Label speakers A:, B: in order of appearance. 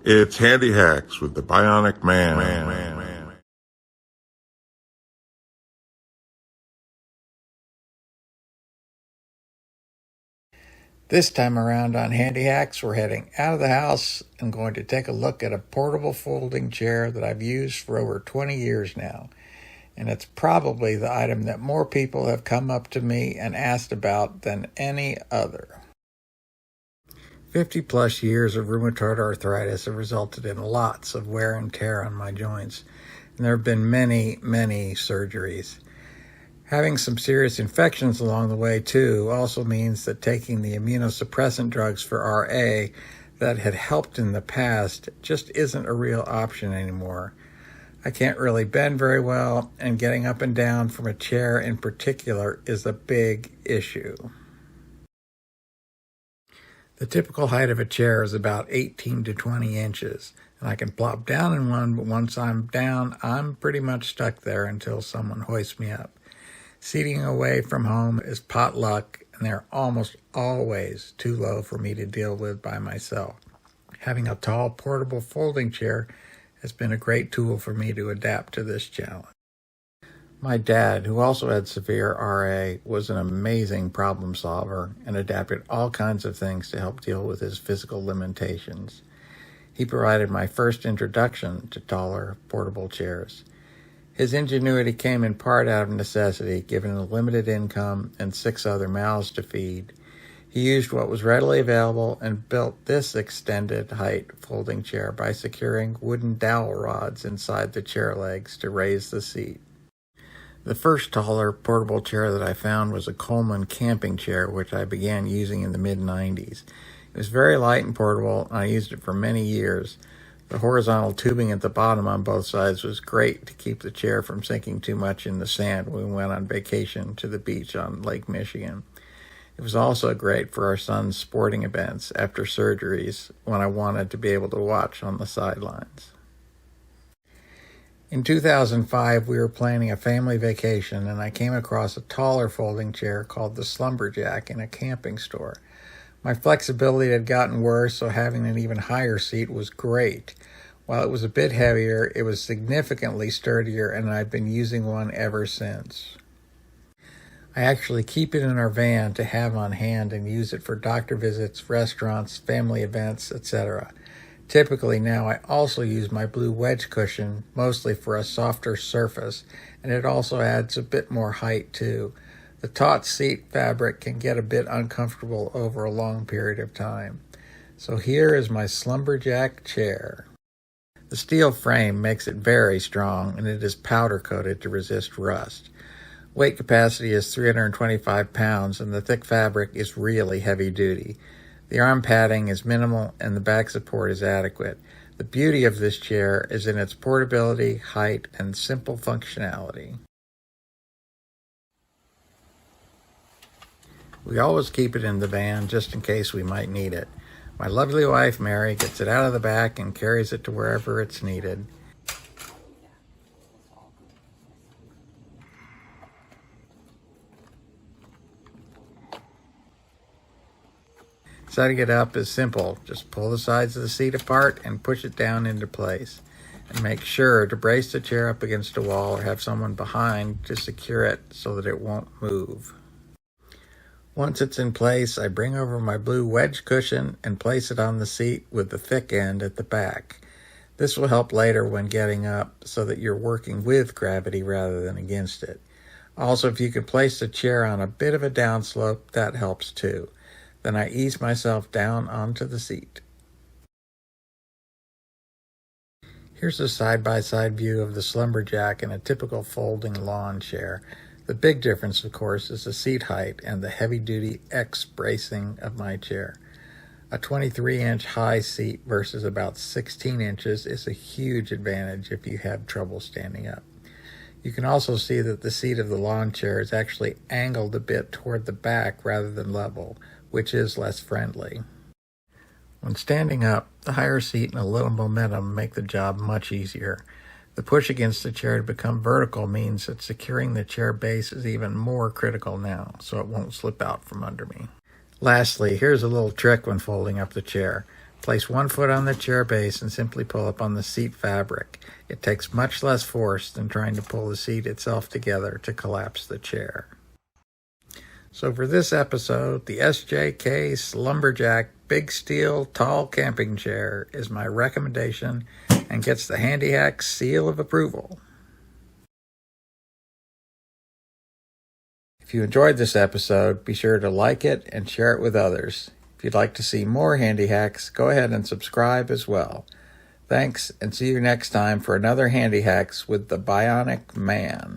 A: It's Handi Hacks with the Bionic Man.
B: This time around on Handi Hacks, we're heading out of the house and going to take a look at a portable folding chair that I've used for over 20 years now. And it's probably the item that more people have come up to me and asked about than any other. 50 plus years of rheumatoid arthritis have resulted in lots of wear and tear on my joints. And there have been many, many surgeries. Having some serious infections along the way, too, also means that taking the immunosuppressant drugs for RA that had helped in the past just isn't a real option anymore. I can't really bend very well, and getting up and down from a chair in particular is a big issue. The typical height of a chair is about 18 to 20 inches, and I can plop down in one, but once I'm down, I'm pretty much stuck there until someone hoists me up. Seating away from home is potluck, and they're almost always too low for me to deal with by myself. Having a tall, portable folding chair has been a great tool for me to adapt to this challenge. My dad, who also had severe RA, was an amazing problem solver and adapted all kinds of things to help deal with his physical limitations. He provided my first introduction to taller, portable chairs. His ingenuity came in part out of necessity, given a limited income and 6 other mouths to feed. He used what was readily available and built this extended height folding chair by securing wooden dowel rods inside the chair legs to raise the seat. The first taller portable chair that I found was a Coleman camping chair, which I began using in the mid-90s. It was very light and portable, and I used it for many years. The horizontal tubing at the bottom on both sides was great to keep the chair from sinking too much in the sand when we went on vacation to the beach on Lake Michigan. It was also great for our son's sporting events after surgeries when I wanted to be able to watch on the sidelines. In 2005, we were planning a family vacation, and I came across a taller folding chair called the Slumberjack in a camping store. My flexibility had gotten worse, so having an even higher seat was great. While it was a bit heavier, it was significantly sturdier, and I've been using one ever since. I actually keep it in our van to have on hand and use it for doctor visits, restaurants, family events, etc. Typically now I also use my blue wedge cushion, mostly for a softer surface, and it also adds a bit more height too. The taut seat fabric can get a bit uncomfortable over a long period of time. So here is my Slumberjack chair. The steel frame makes it very strong, and it is powder coated to resist rust. Weight capacity is 325 pounds, and the thick fabric is really heavy duty. The arm padding is minimal, and the back support is adequate. The beauty of this chair is in its portability, height, and simple functionality. We always keep it in the van just in case we might need it. My lovely wife, Mary, gets it out of the back and carries it to wherever it's needed. Setting it up is simple. Just pull the sides of the seat apart and push it down into place. And make sure to brace the chair up against a wall or have someone behind to secure it so that it won't move. Once it's in place, I bring over my blue wedge cushion and place it on the seat with the thick end at the back. This will help later when getting up so that you're working with gravity rather than against it. Also, if you can place the chair on a bit of a downslope, that helps too. Then I ease myself down onto the seat. Here's a side-by-side view of the Slumberjack in a typical folding lawn chair. The big difference, of course, is the seat height and the heavy-duty X bracing of my chair. A 23-inch high seat versus about 16 inches is a huge advantage if you have trouble standing up. You can also see that the seat of the lawn chair is actually angled a bit toward the back rather than level, which is less friendly. When standing up, the higher seat and a little momentum make the job much easier. The push against the chair to become vertical means that securing the chair base is even more critical now, so it won't slip out from under me. Lastly, here's a little trick when folding up the chair. Place one foot on the chair base and simply pull up on the seat fabric. It takes much less force than trying to pull the seat itself together to collapse the chair. So for this episode, the SJK Slumberjack Big Steel Tall Camping Chair is my recommendation and gets the Handi Hacks seal of approval. If you enjoyed this episode, be sure to like it and share it with others. If you'd like to see more Handi Hacks, go ahead and subscribe as well. Thanks, and see you next time for another Handi Hacks with the Bionic Man.